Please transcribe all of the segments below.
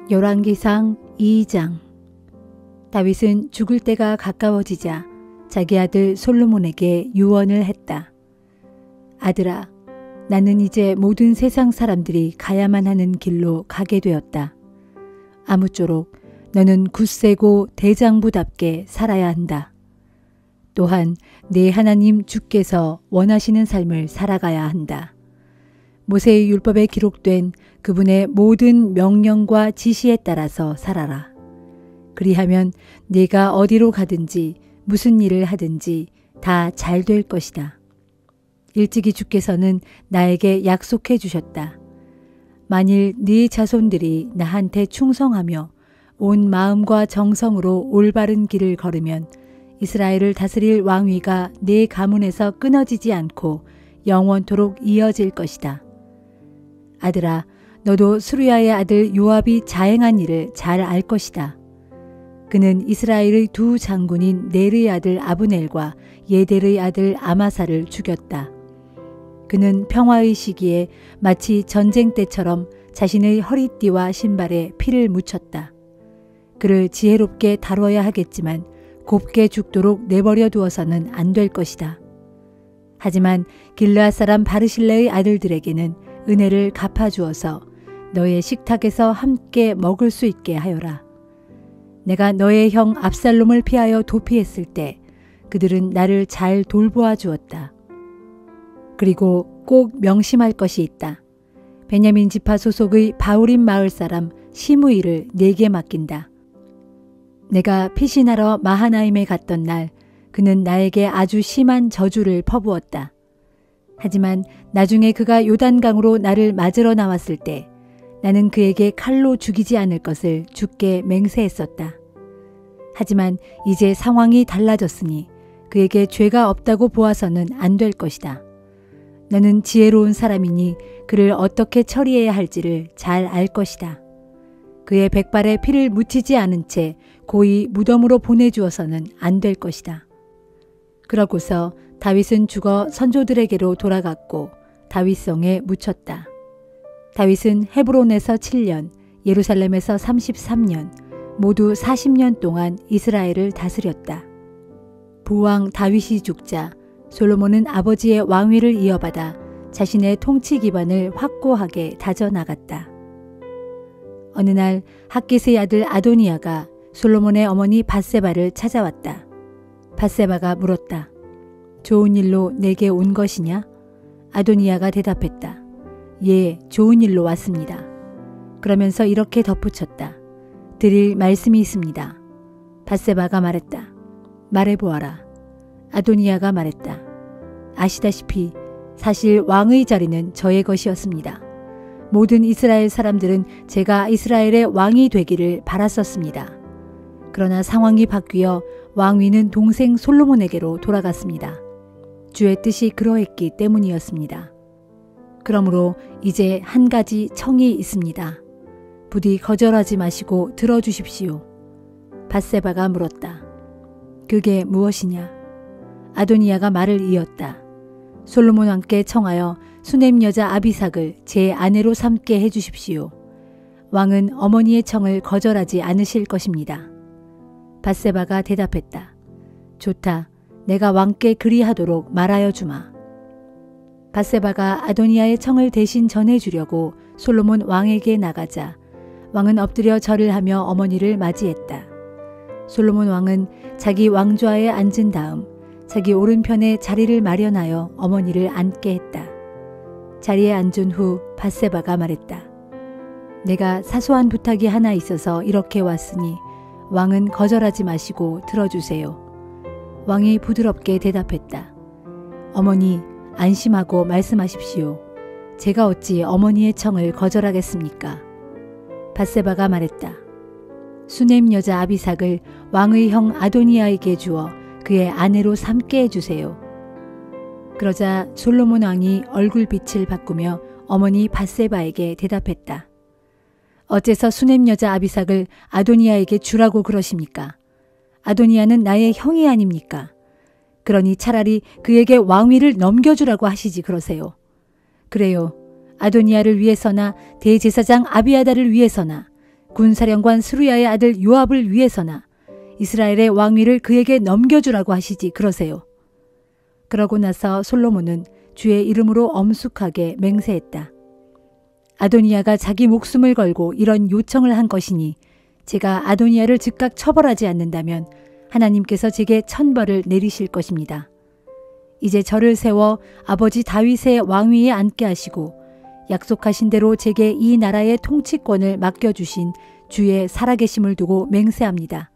열왕기상 2장. 다윗은 죽을 때가 가까워지자 자기 아들 솔로몬에게 유언을 했다. 아들아, 나는 이제 모든 세상 사람들이 가야만 하는 길로 가게 되었다. 아무쪼록 너는 굳세고 대장부답게 살아야 한다. 또한 내 하나님 주께서 원하시는 삶을 살아가야 한다. 모세의 율법에 기록된 그분의 모든 명령과 지시에 따라서 살아라. 그리하면 네가 어디로 가든지 무슨 일을 하든지 다 잘 될 것이다. 일찍이 주께서는 나에게 약속해 주셨다. 만일 네 자손들이 나한테 충성하며 온 마음과 정성으로 올바른 길을 걸으면 이스라엘을 다스릴 왕위가 네 가문에서 끊어지지 않고 영원토록 이어질 것이다. 아들아, 너도 스루야의 아들 요압이 자행한 일을 잘 알 것이다. 그는 이스라엘의 두 장군인 넬의 아들 아브넬과 예델의 아들 아마사를 죽였다. 그는 평화의 시기에 마치 전쟁 때처럼 자신의 허리띠와 신발에 피를 묻혔다. 그를 지혜롭게 다뤄야 하겠지만 곱게 죽도록 내버려 두어서는 안 될 것이다. 하지만 길르앗 사람 바르실레의 아들들에게는 은혜를 갚아주어서 너의 식탁에서 함께 먹을 수 있게 하여라. 내가 너의 형 압살롬을 피하여 도피했을 때 그들은 나를 잘 돌보아 주었다. 그리고 꼭 명심할 것이 있다. 베냐민 지파 소속의 바울임 마을 사람 시므이를 네게 맡긴다. 내가 피신하러 마하나임에 갔던 날 그는 나에게 아주 심한 저주를 퍼부었다. 하지만 나중에 그가 요단강으로 나를 맞으러 나왔을 때 나는 그에게 칼로 죽이지 않을 것을 주께 맹세했었다. 하지만 이제 상황이 달라졌으니 그에게 죄가 없다고 보아서는 안 될 것이다. 너는 지혜로운 사람이니 그를 어떻게 처리해야 할지를 잘 알 것이다. 그의 백발에 피를 묻히지 않은 채 고이 무덤으로 보내주어서는 안 될 것이다. 그러고서 다윗은 죽어 선조들에게로 돌아갔고 다윗성에 묻혔다. 다윗은 헤브론에서 7년, 예루살렘에서 33년, 모두 40년 동안 이스라엘을 다스렸다. 부왕 다윗이 죽자 솔로몬은 아버지의 왕위를 이어받아 자신의 통치 기반을 확고하게 다져나갔다. 어느 날 핫깃의 아들 아도니아가 솔로몬의 어머니 밧세바를 찾아왔다. 밧세바가 물었다. 좋은 일로 내게 온 것이냐? 아도니아가 대답했다. 예, 좋은 일로 왔습니다. 그러면서 이렇게 덧붙였다. 드릴 말씀이 있습니다. 밧세바가 말했다. 말해보아라. 아도니아가 말했다. 아시다시피 사실 왕의 자리는 저의 것이었습니다. 모든 이스라엘 사람들은 제가 이스라엘의 왕이 되기를 바랐었습니다. 그러나 상황이 바뀌어 왕위는 동생 솔로몬에게로 돌아갔습니다. 주의 뜻이 그러했기 때문이었습니다. 그러므로 이제 한 가지 청이 있습니다. 부디 거절하지 마시고 들어주십시오. 밧세바가 물었다. 그게 무엇이냐? 아도니아가 말을 이었다. 솔로몬 왕께 청하여 수넴 여자 아비삭을 제 아내로 삼게 해주십시오. 왕은 어머니의 청을 거절하지 않으실 것입니다. 밧세바가 대답했다. 좋다. 내가 왕께 그리하도록 말하여 주마. 밧세바가 아도니아의 청을 대신 전해주려고 솔로몬 왕에게 나가자 왕은 엎드려 절을 하며 어머니를 맞이했다. 솔로몬 왕은 자기 왕좌에 앉은 다음 자기 오른편에 자리를 마련하여 어머니를 앉게 했다. 자리에 앉은 후 밧세바가 말했다. 내가 사소한 부탁이 하나 있어서 이렇게 왔으니 왕은 거절하지 마시고 들어주세요. 왕이 부드럽게 대답했다. 어머니, 안심하고 말씀하십시오. 제가 어찌 어머니의 청을 거절하겠습니까? 밧세바가 말했다. 수넴 여자 아비삭을 왕의 형 아도니아에게 주어 그의 아내로 삼게 해주세요. 그러자 솔로몬 왕이 얼굴빛을 바꾸며 어머니 밧세바에게 대답했다. 어째서 수넴 여자 아비삭을 아도니아에게 주라고 그러십니까? 아도니아는 나의 형이 아닙니까? 그러니 차라리 그에게 왕위를 넘겨주라고 하시지 그러세요. 그래요. 아도니아를 위해서나 대제사장 아비아달을 위해서나 군사령관 스루야의 아들 요압을 위해서나 이스라엘의 왕위를 그에게 넘겨주라고 하시지 그러세요. 그러고 나서 솔로몬은 주의 이름으로 엄숙하게 맹세했다. 아도니아가 자기 목숨을 걸고 이런 요청을 한 것이니 제가 아도니아를 즉각 처벌하지 않는다면 하나님께서 제게 천벌을 내리실 것입니다. 이제 저를 세워 아버지 다윗의 왕위에 앉게 하시고 약속하신 대로 제게 이 나라의 통치권을 맡겨주신 주의 살아계심을 두고 맹세합니다.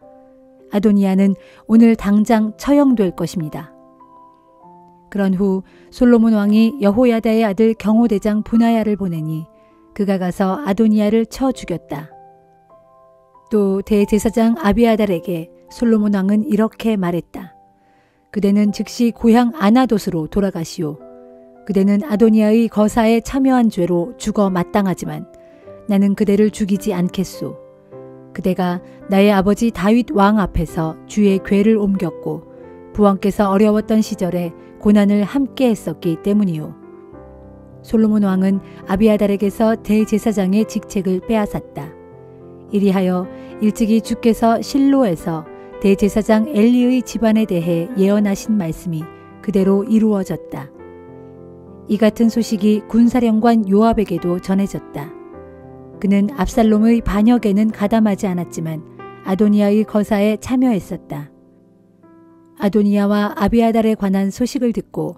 아도니아는 오늘 당장 처형될 것입니다. 그런 후 솔로몬 왕이 여호야다의 아들 경호대장 분하야를 보내니 그가 가서 아도니아를 쳐 죽였다. 또 대제사장 아비아달에게 솔로몬 왕은 이렇게 말했다. 그대는 즉시 고향 아나돗으로 돌아가시오. 그대는 아도니아의 거사에 참여한 죄로 죽어 마땅하지만 나는 그대를 죽이지 않겠소. 그대가 나의 아버지 다윗 왕 앞에서 주의 궤를 옮겼고 부왕께서 어려웠던 시절에 고난을 함께 했었기 때문이오. 솔로몬 왕은 아비아달에게서 대제사장의 직책을 빼앗았다. 이리하여 일찍이 주께서 실로에서 대제사장 엘리의 집안에 대해 예언하신 말씀이 그대로 이루어졌다. 이 같은 소식이 군사령관 요압에게도 전해졌다. 그는 압살롬의 반역에는 가담하지 않았지만 아도니아의 거사에 참여했었다. 아도니아와 아비아달에 관한 소식을 듣고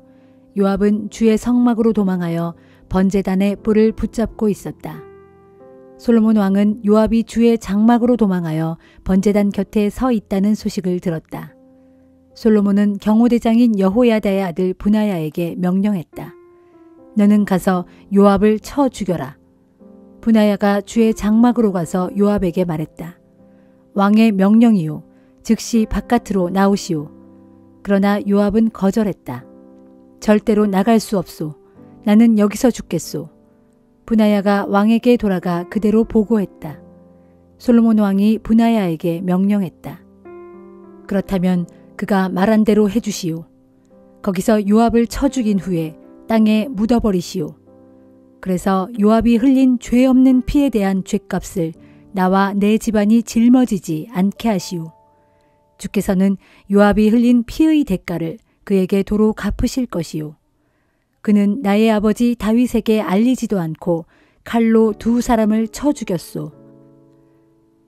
요압은 주의 성막으로 도망하여 번제단의 뿔을 붙잡고 있었다. 솔로몬 왕은 요압이 주의 장막으로 도망하여 번제단 곁에 서 있다는 소식을 들었다. 솔로몬은 경호대장인 여호야다의 아들 분하야에게 명령했다. 너는 가서 요압을 쳐 죽여라. 분하야가 주의 장막으로 가서 요압에게 말했다. 왕의 명령이요. 즉시 바깥으로 나오시오. 그러나 요압은 거절했다. 절대로 나갈 수 없소. 나는 여기서 죽겠소. 분하야가 왕에게 돌아가 그대로 보고했다. 솔로몬 왕이 분하야에게 명령했다. 그렇다면 그가 말한 대로 해주시오. 거기서 요압을 쳐 죽인 후에 땅에 묻어버리시오. 그래서 요압이 흘린 죄 없는 피에 대한 죗값을 나와 내 집안이 짊어지지 않게 하시오. 주께서는 요압이 흘린 피의 대가를 그에게 도로 갚으실 것이요. 그는 나의 아버지 다윗에게 알리지도 않고 칼로 2 사람을 쳐 죽였소.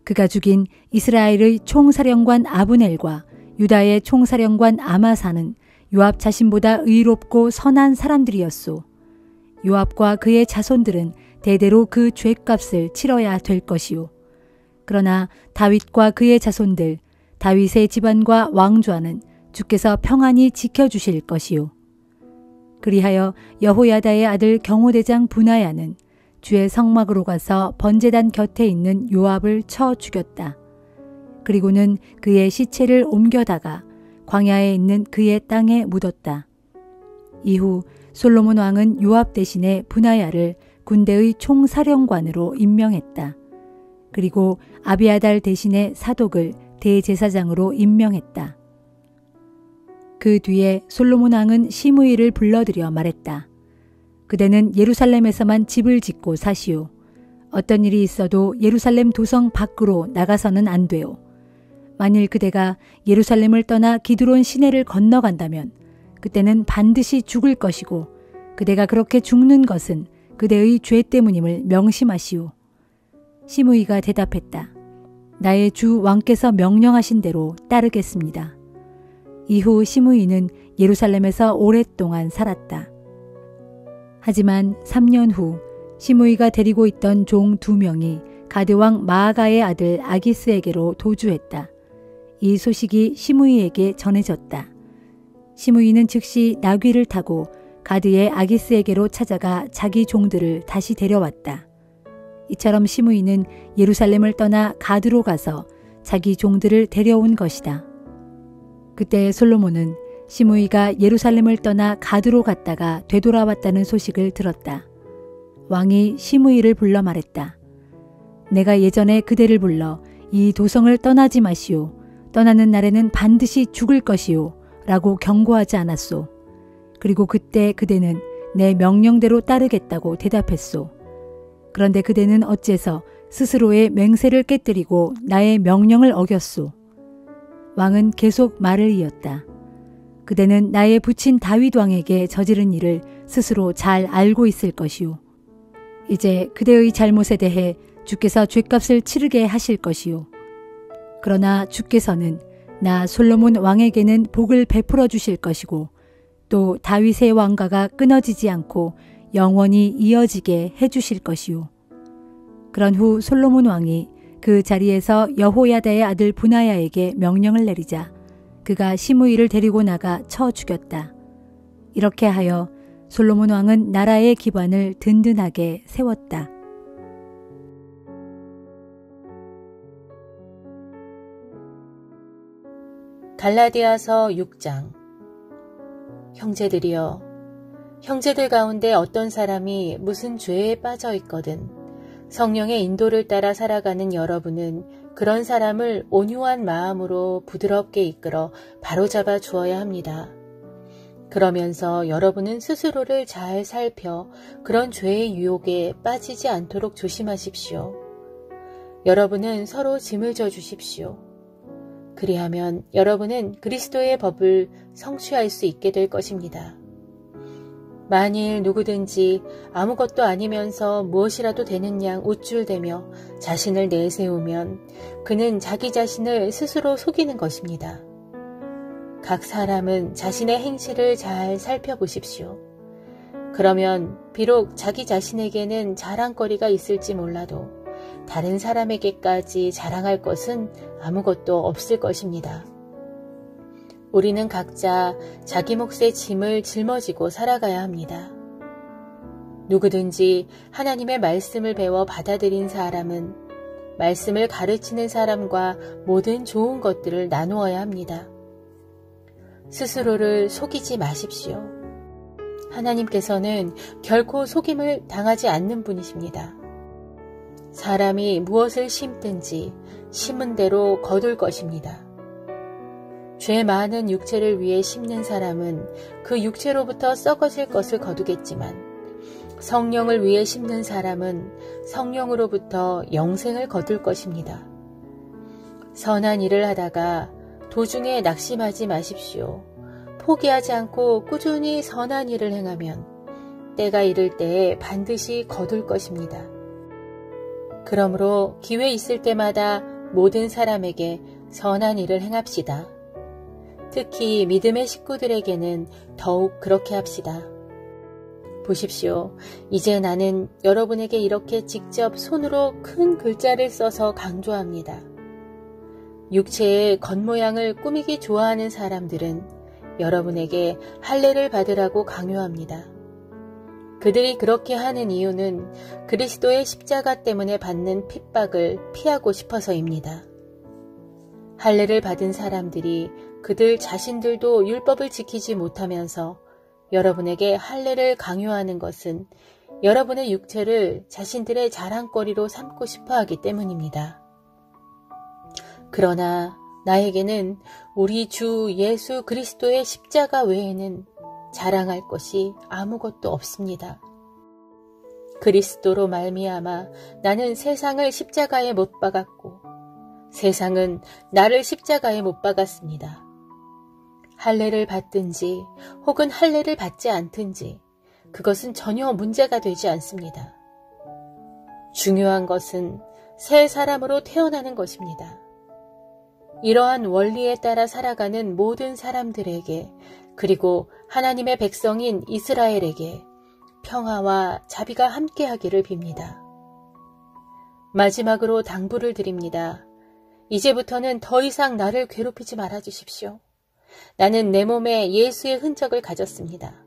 그가 죽인 이스라엘의 총사령관 아브넬과 유다의 총사령관 아마사는 요압 자신보다 의롭고 선한 사람들이었소. 요압과 그의 자손들은 대대로 그 죗값을 치러야 될 것이요. 그러나 다윗과 그의 자손들, 다윗의 집안과 왕좌는 주께서 평안히 지켜주실 것이요. 그리하여 여호야다의 아들 경호대장 분하야는 주의 성막으로 가서 번제단 곁에 있는 요압을 쳐 죽였다. 그리고는 그의 시체를 옮겨다가 광야에 있는 그의 땅에 묻었다. 이후 솔로몬 왕은 요압 대신에 분하야를 군대의 총사령관으로 임명했다. 그리고 아비아달 대신에 사독을 대제사장으로 임명했다. 그 뒤에 솔로몬 왕은 시므이를 불러들여 말했다. 그대는 예루살렘에서만 집을 짓고 사시오. 어떤 일이 있어도 예루살렘 도성 밖으로 나가서는 안 돼요. 만일 그대가 예루살렘을 떠나 기드론 시내를 건너간다면 그때는 반드시 죽을 것이고 그대가 그렇게 죽는 것은 그대의 죄 때문임을 명심하시오. 시므이가 대답했다. 나의 주 왕께서 명령하신 대로 따르겠습니다. 이후 시므이는 예루살렘에서 오랫동안 살았다. 하지만 3년 후 시므이가 데리고 있던 종 2명이 가드왕 마아가의 아들 아기스에게로 도주했다. 이 소식이 시므이에게 전해졌다. 시므이는 즉시 나귀를 타고 가드의 아기스에게로 찾아가 자기 종들을 다시 데려왔다. 이처럼 시므이는 예루살렘을 떠나 가드로 가서 자기 종들을 데려온 것이다. 그때 솔로몬은 시므이가 예루살렘을 떠나 가드로 갔다가 되돌아왔다는 소식을 들었다. 왕이 시므이를 불러 말했다. 내가 예전에 그대를 불러 이 도성을 떠나지 마시오. 떠나는 날에는 반드시 죽을 것이오. 라고 경고하지 않았소. 그리고 그때 그대는 내 명령대로 따르겠다고 대답했소. 그런데 그대는 어째서 스스로의 맹세를 깨뜨리고 나의 명령을 어겼소. 왕은 계속 말을 이었다. 그대는 나의 부친 다윗 왕에게 저지른 일을 스스로 잘 알고 있을 것이오. 이제 그대의 잘못에 대해 주께서 죗값을 치르게 하실 것이오. 그러나 주께서는 나 솔로몬 왕에게는 복을 베풀어 주실 것이고 또 다윗의 왕가가 끊어지지 않고 영원히 이어지게 해 주실 것이오. 그런 후 솔로몬 왕이 그 자리에서 여호야다의 아들 분하야에게 명령을 내리자 그가 시므이를 데리고 나가 쳐 죽였다. 이렇게 하여 솔로몬 왕은 나라의 기반을 든든하게 세웠다. 갈라디아서 6장. 형제들이여, 형제들 가운데 어떤 사람이 무슨 죄에 빠져 있거든 성령의 인도를 따라 살아가는 여러분은 그런 사람을 온유한 마음으로 부드럽게 이끌어 바로잡아 주어야 합니다. 그러면서 여러분은 스스로를 잘 살펴 그런 죄의 유혹에 빠지지 않도록 조심하십시오. 여러분은 서로 짐을 져 주십시오. 그리하면 여러분은 그리스도의 법을 성취할 수 있게 될 것입니다. 만일 누구든지 아무것도 아니면서 무엇이라도 되는 양 우쭐대며 자신을 내세우면 그는 자기 자신을 스스로 속이는 것입니다. 각 사람은 자신의 행실을 잘 살펴보십시오. 그러면 비록 자기 자신에게는 자랑거리가 있을지 몰라도 다른 사람에게까지 자랑할 것은 아무것도 없을 것입니다. 우리는 각자 자기 몫의 짐을 짊어지고 살아가야 합니다. 누구든지 하나님의 말씀을 배워 받아들인 사람은 말씀을 가르치는 사람과 모든 좋은 것들을 나누어야 합니다. 스스로를 속이지 마십시오. 하나님께서는 결코 속임을 당하지 않는 분이십니다. 사람이 무엇을 심든지 심은 대로 거둘 것입니다. 죄 많은 육체를 위해 심는 사람은 그 육체로부터 썩어질 것을 거두겠지만 성령을 위해 심는 사람은 성령으로부터 영생을 거둘 것입니다. 선한 일을 하다가 도중에 낙심하지 마십시오. 포기하지 않고 꾸준히 선한 일을 행하면 때가 이를 때에 반드시 거둘 것입니다. 그러므로 기회 있을 때마다 모든 사람에게 선한 일을 행합시다. 특히 믿음의 식구들에게는 더욱 그렇게 합시다. 보십시오. 이제 나는 여러분에게 이렇게 직접 손으로 큰 글자를 써서 강조합니다. 육체의 겉모양을 꾸미기 좋아하는 사람들은 여러분에게 할례를 받으라고 강요합니다. 그들이 그렇게 하는 이유는 그리스도의 십자가 때문에 받는 핍박을 피하고 싶어서입니다. 할례를 받은 사람들이 그들 자신들도 율법을 지키지 못하면서 여러분에게 할례를 강요하는 것은 여러분의 육체를 자신들의 자랑거리로 삼고 싶어 하기 때문입니다. 그러나 나에게는 우리 주 예수 그리스도의 십자가 외에는 자랑할 것이 아무것도 없습니다. 그리스도로 말미암아 나는 세상을 십자가에 못 박았고 세상은 나를 십자가에 못 박았습니다. 할례를 받든지 혹은 할례를 받지 않든지 그것은 전혀 문제가 되지 않습니다. 중요한 것은 새 사람으로 태어나는 것입니다. 이러한 원리에 따라 살아가는 모든 사람들에게 그리고 하나님의 백성인 이스라엘에게 평화와 자비가 함께하기를 빕니다. 마지막으로 당부를 드립니다. 이제부터는 더 이상 나를 괴롭히지 말아 주십시오. 나는 내 몸에 예수의 흔적을 가졌습니다.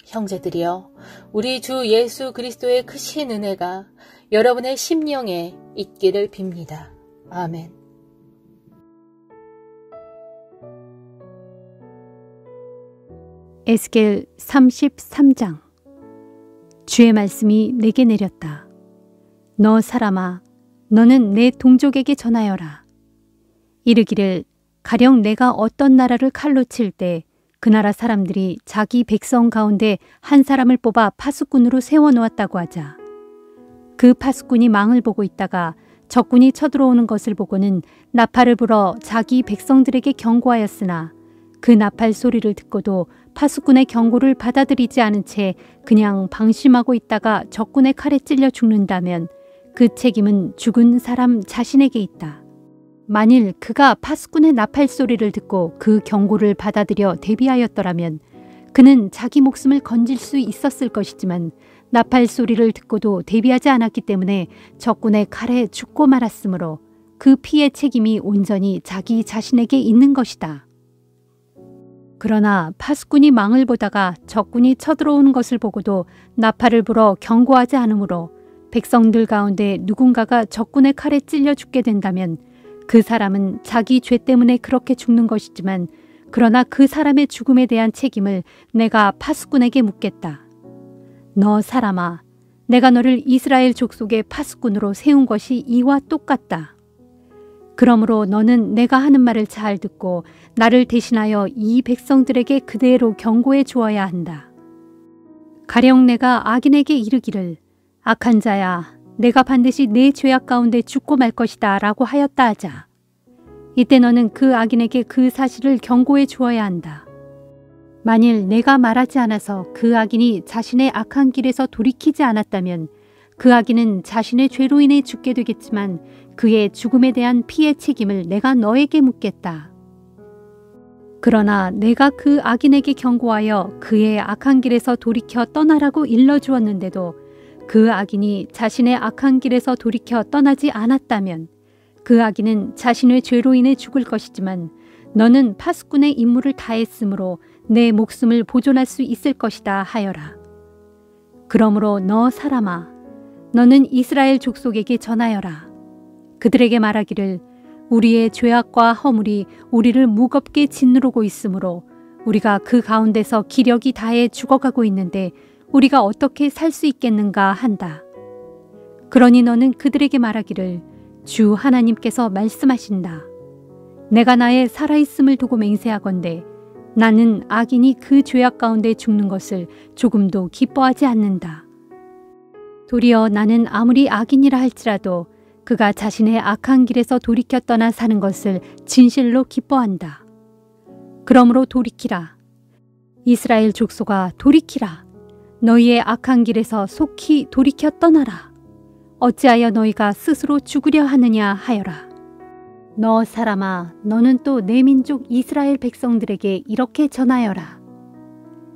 형제들이여, 우리 주 예수 그리스도의 크신 은혜가 여러분의 심령에 있기를 빕니다. 아멘. 에스겔 33장. 주의 말씀이 내게 내렸다. 너 사람아, 너는 내 동족에게 전하여라. 이르기를 가령 내가 어떤 나라를 칼로 칠 때 그 나라 사람들이 자기 백성 가운데 한 사람을 뽑아 파수꾼으로 세워놓았다고 하자. 그 파수꾼이 망을 보고 있다가 적군이 쳐들어오는 것을 보고는 나팔을 불어 자기 백성들에게 경고하였으나 그 나팔 소리를 듣고도 파수꾼의 경고를 받아들이지 않은 채 그냥 방심하고 있다가 적군의 칼에 찔려 죽는다면 그 책임은 죽은 사람 자신에게 있다. 만일 그가 파수꾼의 나팔 소리를 듣고 그 경고를 받아들여 대비하였더라면 그는 자기 목숨을 건질 수 있었을 것이지만 나팔 소리를 듣고도 대비하지 않았기 때문에 적군의 칼에 죽고 말았으므로 그 피의 책임이 온전히 자기 자신에게 있는 것이다. 그러나 파수꾼이 망을 보다가 적군이 쳐들어오는 것을 보고도 나팔을 불어 경고하지 않으므로 백성들 가운데 누군가가 적군의 칼에 찔려 죽게 된다면 그 사람은 자기 죄 때문에 그렇게 죽는 것이지만 그러나 그 사람의 죽음에 대한 책임을 내가 파수꾼에게 묻겠다. 너 사람아, 내가 너를 이스라엘 족속의 파수꾼으로 세운 것이 이와 똑같다. 그러므로 너는 내가 하는 말을 잘 듣고 나를 대신하여 이 백성들에게 그대로 경고해 주어야 한다. 가령 내가 악인에게 이르기를 악한 자야, 내가 반드시 내 죄악 가운데 죽고 말 것이다 라고 하였다 하자. 이때 너는 그 악인에게 그 사실을 경고해 주어야 한다. 만일 내가 말하지 않아서 그 악인이 자신의 악한 길에서 돌이키지 않았다면 그 악인은 자신의 죄로 인해 죽게 되겠지만 그의 죽음에 대한 피의 책임을 내가 너에게 묻겠다. 그러나 내가 그 악인에게 경고하여 그의 악한 길에서 돌이켜 떠나라고 일러주었는데도 그 악인이 자신의 악한 길에서 돌이켜 떠나지 않았다면 그 악인은 자신의 죄로 인해 죽을 것이지만 너는 파수꾼의 임무를 다했으므로 내 목숨을 보존할 수 있을 것이다 하여라. 그러므로 너 사람아, 너는 이스라엘 족속에게 전하여라. 그들에게 말하기를 우리의 죄악과 허물이 우리를 무겁게 짓누르고 있으므로 우리가 그 가운데서 기력이 다해 죽어가고 있는데 우리가 어떻게 살 수 있겠는가 한다. 그러니 너는 그들에게 말하기를 주 하나님께서 말씀하신다. 내가 나의 살아있음을 두고 맹세하건대 나는 악인이 그 죄악 가운데 죽는 것을 조금도 기뻐하지 않는다. 도리어 나는 아무리 악인이라 할지라도 그가 자신의 악한 길에서 돌이켜 떠나 사는 것을 진실로 기뻐한다. 그러므로 돌이키라. 이스라엘 족속아 돌이키라. 너희의 악한 길에서 속히 돌이켜 떠나라. 어찌하여 너희가 스스로 죽으려 하느냐 하여라. 너 사람아, 너는 또 내 민족 이스라엘 백성들에게 이렇게 전하여라.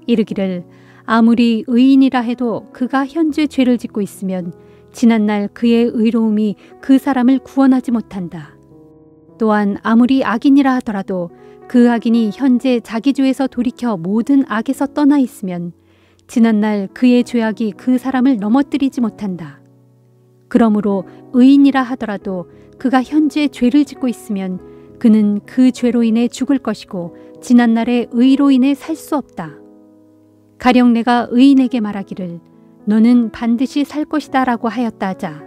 이르기를 아무리 의인이라 해도 그가 현재 죄를 짓고 있으면 지난날 그의 의로움이 그 사람을 구원하지 못한다. 또한 아무리 악인이라 하더라도 그 악인이 현재 자기 죄에서 돌이켜 모든 악에서 떠나 있으면 지난날 그의 죄악이 그 사람을 넘어뜨리지 못한다. 그러므로 의인이라 하더라도 그가 현재 죄를 짓고 있으면 그는 그 죄로 인해 죽을 것이고 지난날의 의로 인해 살 수 없다. 가령 내가 의인에게 말하기를 너는 반드시 살 것이다 라고 하였다 하자.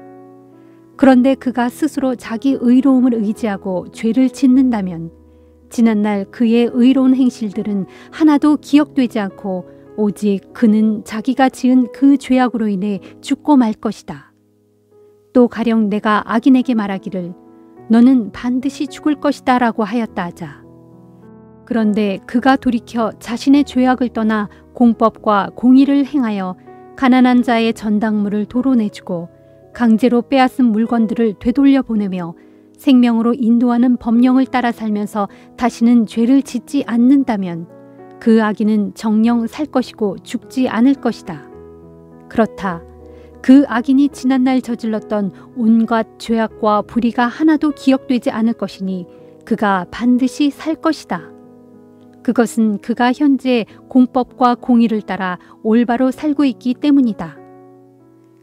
그런데 그가 스스로 자기 의로움을 의지하고 죄를 짓는다면 지난날 그의 의로운 행실들은 하나도 기억되지 않고 오직 그는 자기가 지은 그 죄악으로 인해 죽고 말 것이다. 또 가령 내가 악인에게 말하기를 너는 반드시 죽을 것이다 라고 하였다 하자. 그런데 그가 돌이켜 자신의 죄악을 떠나 공법과 공의를 행하여 가난한 자의 전당물을 도로 내주고 강제로 빼앗은 물건들을 되돌려 보내며 생명으로 인도하는 법령을 따라 살면서 다시는 죄를 짓지 않는다면 그 악인은 정녕 살 것이고 죽지 않을 것이다. 그렇다. 그 악인이 지난날 저질렀던 온갖 죄악과 불의가 하나도 기억되지 않을 것이니 그가 반드시 살 것이다. 그것은 그가 현재 공법과 공의를 따라 올바로 살고 있기 때문이다.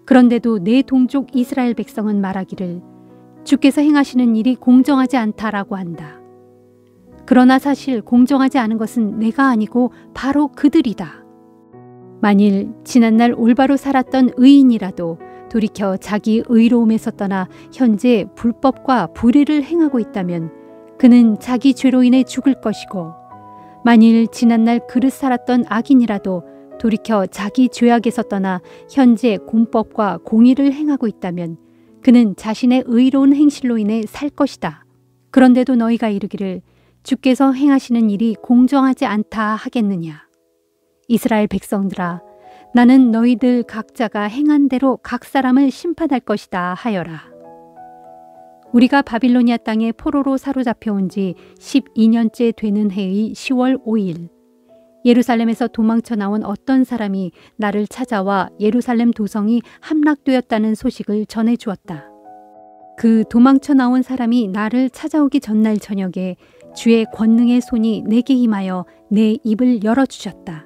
그런데도 내 동족 이스라엘 백성은 말하기를 주께서 행하시는 일이 공정하지 않다라고 한다. 그러나 사실 공정하지 않은 것은 내가 아니고 바로 그들이다. 만일 지난날 올바로 살았던 의인이라도 돌이켜 자기 의로움에서 떠나 현재 불법과 불의를 행하고 있다면 그는 자기 죄로 인해 죽을 것이고 만일 지난날 그릇 살았던 악인이라도 돌이켜 자기 죄악에서 떠나 현재 공법과 공의를 행하고 있다면 그는 자신의 의로운 행실로 인해 살 것이다. 그런데도 너희가 이르기를 주께서 행하시는 일이 공정하지 않다 하겠느냐. 이스라엘 백성들아, 나는 너희들 각자가 행한 대로 각 사람을 심판할 것이다 하여라. 우리가 바빌로니아 땅에 포로로 사로잡혀 온 지 12년째 되는 해의 10월 5일 예루살렘에서 도망쳐 나온 어떤 사람이 나를 찾아와 예루살렘 도성이 함락되었다는 소식을 전해 주었다. 그 도망쳐 나온 사람이 나를 찾아오기 전날 저녁에 주의 권능의 손이 내게 임하여 내 입을 열어주셨다.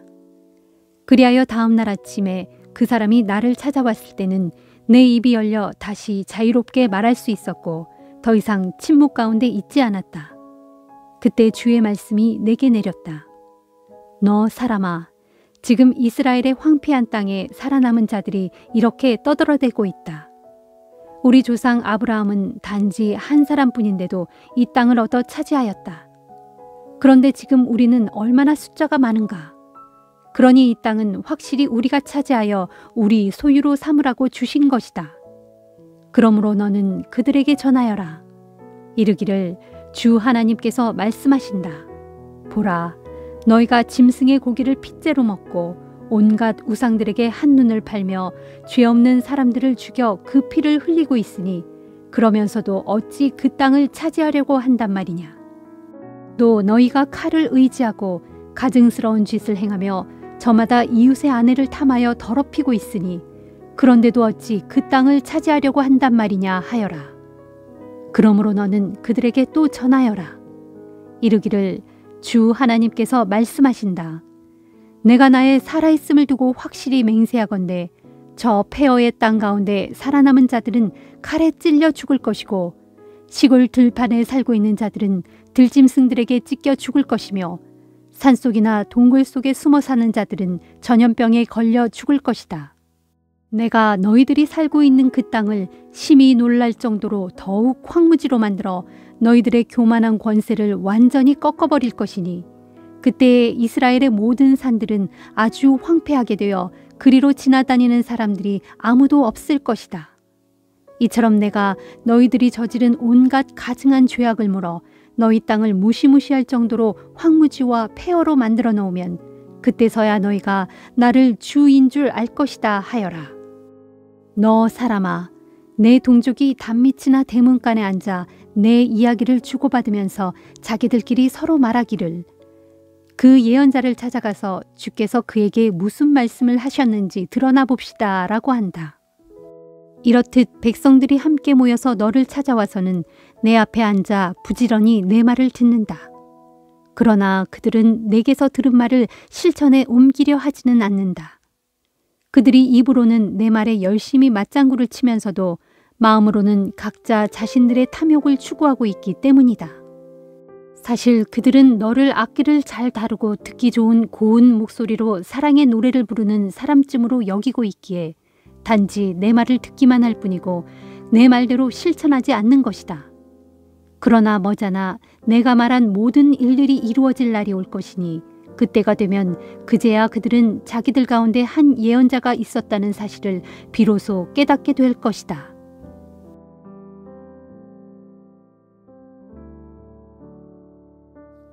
그리하여 다음 날 아침에 그 사람이 나를 찾아왔을 때는 내 입이 열려 다시 자유롭게 말할 수 있었고 더 이상 침묵 가운데 있지 않았다. 그때 주의 말씀이 내게 내렸다. 너 사람아, 지금 이스라엘의 황폐한 땅에 살아남은 자들이 이렇게 떠들어대고 있다. 우리 조상 아브라함은 단지 한 사람뿐인데도 이 땅을 얻어 차지하였다. 그런데 지금 우리는 얼마나 숫자가 많은가. 그러니 이 땅은 확실히 우리가 차지하여 우리 소유로 삼으라고 주신 것이다. 그러므로 너는 그들에게 전하여라. 이르기를 주 하나님께서 말씀하신다. 보라, 너희가 짐승의 고기를 핏째로 먹고 온갖 우상들에게 한눈을 팔며 죄 없는 사람들을 죽여 그 피를 흘리고 있으니 그러면서도 어찌 그 땅을 차지하려고 한단 말이냐. 또 너희가 칼을 의지하고 가증스러운 짓을 행하며 저마다 이웃의 아내를 탐하여 더럽히고 있으니 그런데도 어찌 그 땅을 차지하려고 한단 말이냐 하여라. 그러므로 너는 그들에게 또 전하여라. 이르기를 주 하나님께서 말씀하신다. 내가 나의 살아있음을 두고 확실히 맹세하건대 저 폐허의 땅 가운데 살아남은 자들은 칼에 찔려 죽을 것이고 시골 들판에 살고 있는 자들은 들짐승들에게 찢겨 죽을 것이며 산속이나 동굴 속에 숨어 사는 자들은 전염병에 걸려 죽을 것이다. 내가 너희들이 살고 있는 그 땅을 심히 놀랄 정도로 더욱 황무지로 만들어 너희들의 교만한 권세를 완전히 꺾어버릴 것이니 그때 이스라엘의 모든 산들은 아주 황폐하게 되어 그리로 지나다니는 사람들이 아무도 없을 것이다. 이처럼 내가 너희들이 저지른 온갖 가증한 죄악을 물어 너희 땅을 무시무시할 정도로 황무지와 폐허로 만들어 놓으면 그때서야 너희가 나를 주인 줄 알 것이다 하여라. 너 사람아, 내 동족이 단밑이나 대문간에 앉아 내 이야기를 주고받으면서 자기들끼리 서로 말하기를 그 예언자를 찾아가서 주께서 그에게 무슨 말씀을 하셨는지 드러나 봅시다 라고 한다. 이렇듯 백성들이 함께 모여서 너를 찾아와서는 내 앞에 앉아 부지런히 내 말을 듣는다. 그러나 그들은 내게서 들은 말을 실천에 옮기려 하지는 않는다. 그들이 입으로는 내 말에 열심히 맞장구를 치면서도 마음으로는 각자 자신들의 탐욕을 추구하고 있기 때문이다. 사실 그들은 너를 악기를 잘 다루고 듣기 좋은 고운 목소리로 사랑의 노래를 부르는 사람쯤으로 여기고 있기에 단지 내 말을 듣기만 할 뿐이고 내 말대로 실천하지 않는 것이다. 그러나 머자나 내가 말한 모든 일들이 이루어질 날이 올 것이니 그때가 되면 그제야 그들은 자기들 가운데 한 예언자가 있었다는 사실을 비로소 깨닫게 될 것이다.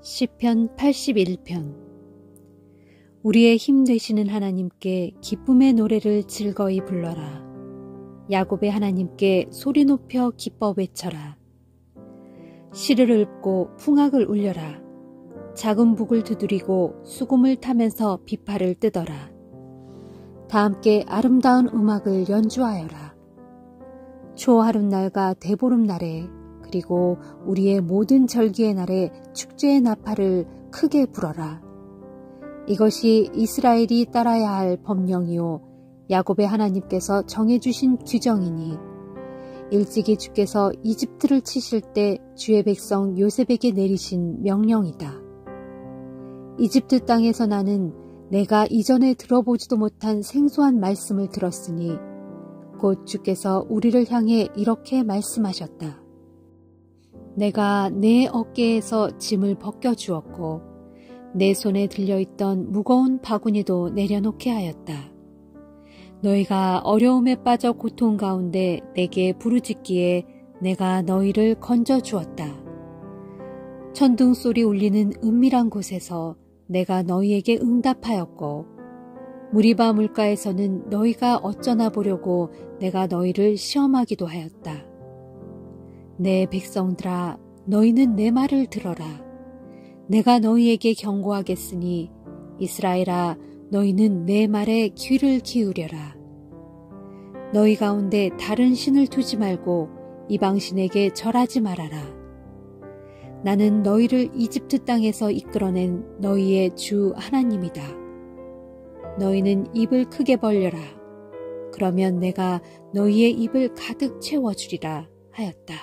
시편 81편. 우리의 힘 되시는 하나님께 기쁨의 노래를 즐거이 불러라. 야곱의 하나님께 소리 높여 기뻐 외쳐라. 시를 읊고 풍악을 울려라. 작은 북을 두드리고 수금을 타면서 비파를 뜯어라. 다 함께 아름다운 음악을 연주하여라. 초하룻날과 대보름날에 그리고 우리의 모든 절기의 날에 축제의 나팔을 크게 불어라. 이것이 이스라엘이 따라야 할 법령이요 야곱의 하나님께서 정해주신 규정이니 일찍이 주께서 이집트를 치실 때 주의 백성 요셉에게 내리신 명령이다. 이집트 땅에서 나는 내가 이전에 들어보지도 못한 생소한 말씀을 들었으니 곧 주께서 우리를 향해 이렇게 말씀하셨다. 내가 내 어깨에서 짐을 벗겨주었고 내 손에 들려있던 무거운 바구니도 내려놓게 하였다. 너희가 어려움에 빠져 고통 가운데 내게 부르짖기에 내가 너희를 건져 주었다. 천둥 소리 울리는 은밀한 곳에서 내가 너희에게 응답하였고 무리바 물가에서는 너희가 어쩌나 보려고 내가 너희를 시험하기도 하였다. 내 백성들아, 너희는 내 말을 들어라. 내가 너희에게 경고하겠으니 이스라엘아, 너희는 내 말에 귀를 기울여라. 너희 가운데 다른 신을 두지 말고 이방신에게 절하지 말아라. 나는 너희를 이집트 땅에서 이끌어낸 너희의 주 하나님이다. 너희는 입을 크게 벌려라. 그러면 내가 너희의 입을 가득 채워주리라 하였다.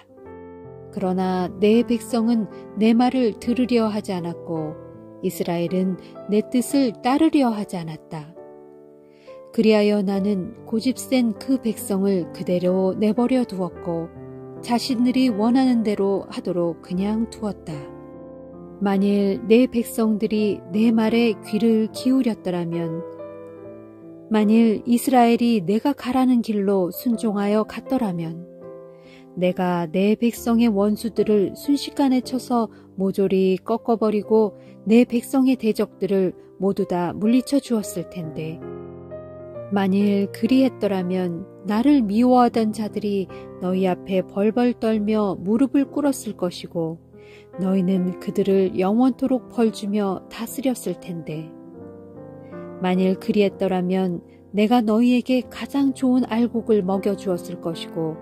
그러나 내 백성은 내 말을 들으려 하지 않았고 이스라엘은 내 뜻을 따르려 하지 않았다. 그리하여 나는 고집센 그 백성을 그대로 내버려 두었고 자신들이 원하는 대로 하도록 그냥 두었다. 만일 내 백성들이 내 말에 귀를 기울였더라면, 만일 이스라엘이 내가 가라는 길로 순종하여 갔더라면 내가 내 백성의 원수들을 순식간에 쳐서 모조리 꺾어버리고 내 백성의 대적들을 모두 다 물리쳐 주었을 텐데, 만일 그리했더라면 나를 미워하던 자들이 너희 앞에 벌벌 떨며 무릎을 꿇었을 것이고 너희는 그들을 영원토록 벌주며 다스렸을 텐데, 만일 그리했더라면 내가 너희에게 가장 좋은 알곡을 먹여주었을 것이고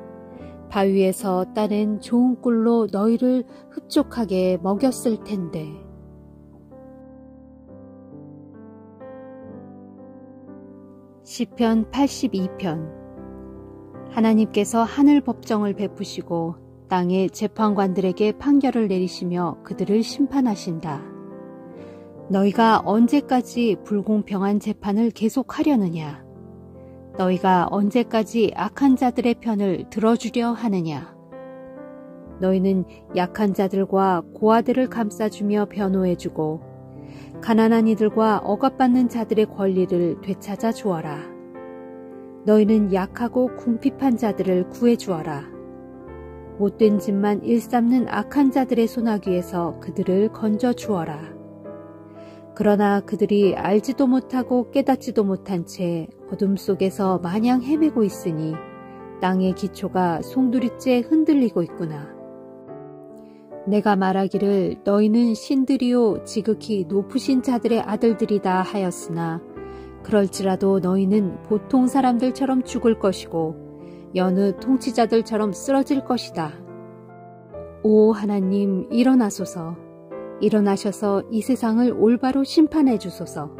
바위에서 따낸 좋은 꿀로 너희를 흡족하게 먹였을 텐데. 시편 82편. 하나님께서 하늘 법정을 베푸시고 땅의 재판관들에게 판결을 내리시며 그들을 심판하신다. 너희가 언제까지 불공평한 재판을 계속하려느냐? 너희가 언제까지 악한 자들의 편을 들어주려 하느냐? 너희는 약한 자들과 고아들을 감싸주며 변호해주고 가난한 이들과 억압받는 자들의 권리를 되찾아 주어라. 너희는 약하고 궁핍한 자들을 구해주어라. 못된 짓만 일삼는 악한 자들의 소나기에서 그들을 건져 주어라. 그러나 그들이 알지도 못하고 깨닫지도 못한 채 어둠 속에서 마냥 헤매고 있으니 땅의 기초가 송두리째 흔들리고 있구나. 내가 말하기를 너희는 신들이요 지극히 높으신 자들의 아들들이다 하였으나 그럴지라도 너희는 보통 사람들처럼 죽을 것이고 여느 통치자들처럼 쓰러질 것이다. 오 하나님, 일어나소서. 일어나셔서 이 세상을 올바로 심판해 주소서.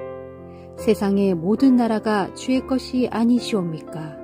세상의 모든 나라가 주의 것이 아니시옵니까?